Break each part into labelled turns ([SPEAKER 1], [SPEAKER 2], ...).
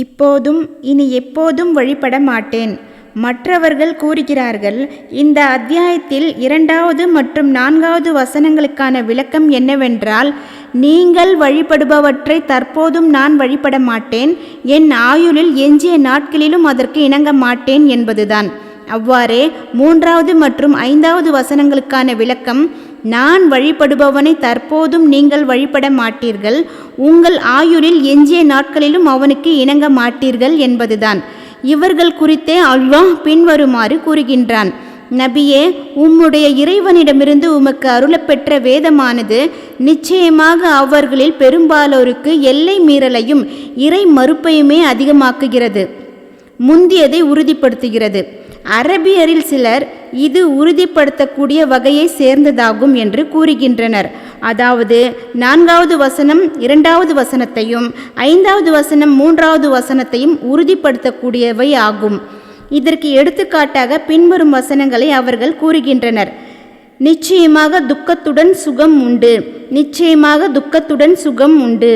[SPEAKER 1] இப்போதும் இனி எப்போதும் வழிபட மாட்டேன். மற்றவர்கள் கூறுகிறார்கள், இந்த அத்தியாயத்தில் 2வது மற்றும் 4வது வசனங்களுக்கான விளக்கம் என்னவென்றால், நீங்கள் வழிபடுபவற்றை தற்போதும் நான் வழிபட மாட்டேன், என் ஆயுளில் எஞ்சிய நாட்களிலும் அதற்கு இணங்க மாட்டேன் என்பதுதான். அவ்வாறே 3வது மற்றும் 5வது வசனங்களுக்கான விளக்கம், நான் வழிபடுபவனை தற்போதும் நீங்கள் வழிபட மாட்டீர்கள், உங்கள் ஆயுளில் எஞ்சிய நாட்களிலும் அவனுக்கு இணங்க மாட்டீர்கள் என்பதுதான். இவர்கள் குறித்தே அல்லாஹ் பின்வருமாறு கூறுகின்றான்: நபியே, உம்முடைய இறைவனிடமிருந்து உமக்கு அருளப்பெற்ற வேதமானது நிச்சயமாக அவர்களில் பெரும்பாலோருக்கு எல்லை மீறலையும் இறை மறுப்பையுமே அதிகமாக்குகிறது, முந்தியதை உறுதிப்படுத்துகிறது. அரபியரில் சிலர் இது உறுதிப்படுத்தக்கூடிய வகையை சேர்ந்ததாகும் என்று கூறுகின்றனர். அதாவது 4வது வசனம் 2வது வசனத்தையும் 5வது வசனம் 3வது வசனத்தையும் உறுதிப்படுத்தக்கூடியவை ஆகும். இதற்கு எடுத்துக்காட்டாக பின்வரும் வசனங்களை அவர்கள் கூறுகின்றனர்: நிச்சயமாக துக்கத்துடன் சுகம் உண்டு, நிச்சயமாக துக்கத்துடன் சுகம் உண்டு,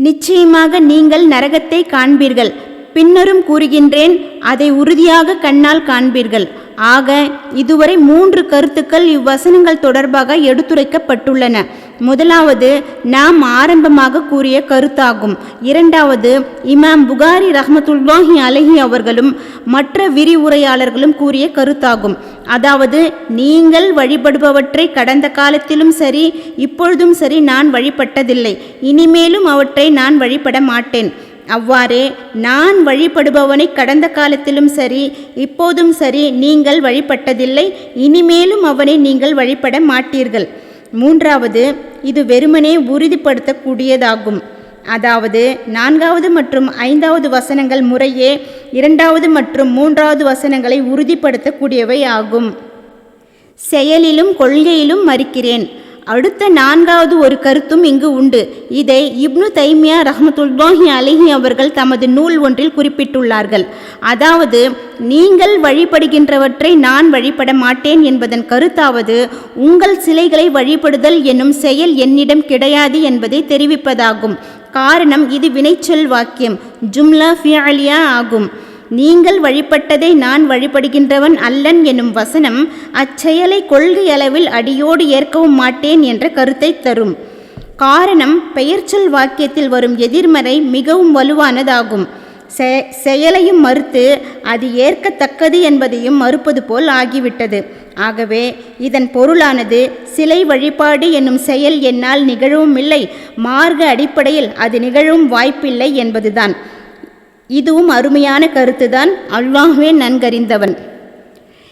[SPEAKER 1] நிச்சயமாக நீங்கள் நரகத்தை காண்பீர்கள், பின்னரும் கூறுகின்றேன், அதை உறுதியாக கண்ணால் காண்பீர்கள். ஆக இதுவரை 3 கருத்துக்கள் இவ்வசனங்கள் தொடர்பாக எடுத்துரைக்கப்பட்டுள்ளன. முதலாவது நாம் ஆரம்பமாக கூறிய கருத்தாகும். 2வது இமாம் புகாரி ரஹ்மத்துல்லாஹி அலைஹி அவர்களும் மற்ற விரிவுரையாளர்களும் கூறிய கருத்தாகும். அதாவது, நீங்கள் வழிபடுபவற்றை கடந்த காலத்திலும் சரி இப்பொழுதும் சரி நான் வழிபட்டதில்லை, இனிமேலும் அவற்றை நான் வழிபட மாட்டேன். அவ்வாறே நான் வழிபடுபவனை கடந்த காலத்திலும் சரி இப்போதும் சரி நீங்கள் வழிபட்டதில்லை, இனிமேலும் அவனை நீங்கள் வழிபட மாட்டீர்கள். 3வது, இது வெறுமனே உறுதிப்படுத்தக்கூடியதாகும். அதாவது 4வது மற்றும் 5வது வசனங்கள் முறையே 2வது மற்றும் 3வது வசனங்களை உறுதிப்படுத்தக்கூடியவை ஆகும். செயலிலும் கொள்கையிலும் மறுக்கிறேன். அடுத்த 4வது ஒரு கருத்தும் இங்கு உண்டு. இதை இப்னு தைமியா ரஹ்மத்துல்லாஹி அலைஹி அவர்கள் தமது நூல் ஒன்றில் குறிப்பிட்டுள்ளார்கள். அதாவது, நீங்கள் வழிபடுகின்றவற்றை நான் வழிபட மாட்டேன் என்பதன் கருத்தாவது, உங்கள் சிலைகளை வழிபடுதல் என்னும் செயல் என்னிடம் கிடையாது என்பதை தெரிவிப்பதாகும். காரணம், இது வினைச்சொல் வாக்கியம், ஜும்லா ஃபிஅலியா ஆகும். நீங்கள் வழிபட்டதை நான் வழிபடுகின்றவன் அல்லன் எனும் வசனம் அச்செயலை கொள்கை அளவில் அடியோடு ஏற்கவும் மாட்டேன் என்ற கருத்தை தரும். காரணம், பெயர்ச்சொல் வாக்கியத்தில் வரும் எதிர்மறை மிகவும் வலுவானதாகும். செயலையும் மறுத்து அது ஏற்கத்தக்கது என்பதையும் மறுப்பது போல் ஆகிவிட்டது. ஆகவே இதன் பொருளானது, சிலை வழிபாடு என்னும் செயல் என்னால் நிகழவும் இல்லை, மார்க்க அடிப்படையில் அது நிகழவும் வாய்ப்பில்லை என்பதுதான். இதுவும் அருமையான கருத்துதான், அல்லாஹ்வே நன்கறிந்தவன்.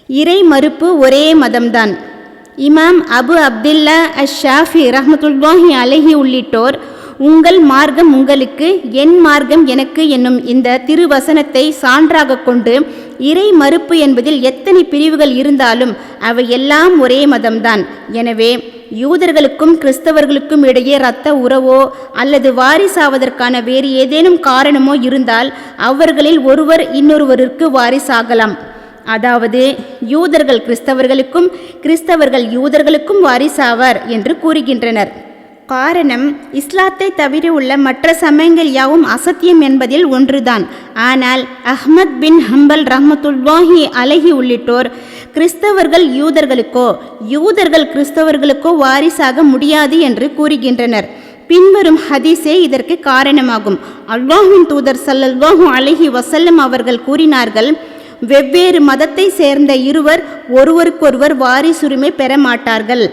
[SPEAKER 1] இறை மறுப்பு ஒரே மதம்தான். இமாம் அபு அப்துல்லா அஷ்-ஷாஃபி ரஹ்மத்துல்லாஹி அலைஹி உள்ளிட்டோர், உங்கள் மார்க்கம் உங்களுக்கு, என் மார்க்கம் எனக்கு என்னும் இந்த திருவசனத்தை சான்றாக கொண்டு, இறை மறுப்பு என்பதில் எத்தனை பிரிவுகள் இருந்தாலும் அவை எல்லாம் ஒரே மதம்தான். எனவே யூதர்களுக்கும் கிறிஸ்தவர்களுக்கும் இடையே இரத்த உறவோ அல்லது வாரிசாவதற்கான வேறு ஏதேனும் காரணமோ இருந்தால் அவர்களில் ஒருவர் இன்னொருவருக்கு வாரிசாகலாம். அதாவது யூதர்கள் கிறிஸ்தவர்களுக்கும் கிறிஸ்தவர்கள் யூதர்களுக்கும் வாரிசாவார் என்று கூறுகின்றனர். காரணம், இஸ்லாத்தை தவிர உள்ள மற்ற சமயங்கள் யாவும் அசத்தியம் என்பதில் ஒன்றுதான். ஆனால் அஹ்மத் பின் ஹம்பல் ரஹ்மத்துல்லாஹி அலைஹி உள்ளிட்டோர், கிறிஸ்தவர்கள் யூதர்களுக்கோ யூதர்கள் கிறிஸ்தவர்களுக்கோ வாரிசாக முடியாது என்று கூறுகின்றனர். பின்வரும் ஹதீஸே இதற்கு காரணமாகும். அல்லாஹ்வின் தூதர் ஸல்லல்லாஹு அலைஹி வஸல்லம் அவர்கள் கூறினார்கள்: வெவ்வேறு மதத்தை சேர்ந்த இருவர் ஒருவருக்கொருவர் வாரிசுரிமை பெற மாட்டார்கள்.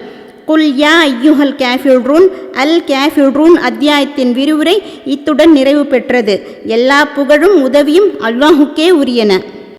[SPEAKER 1] குல் யா ஐயுஹல் காஃபிரூன் அல் காஃபிரூன் அத்தியாயத்தின் விரிவுரை இத்துடன் நிறைவு பெற்றது. எல்லா புகழும் உதவியும் அல்லாஹுக்கே உரியன.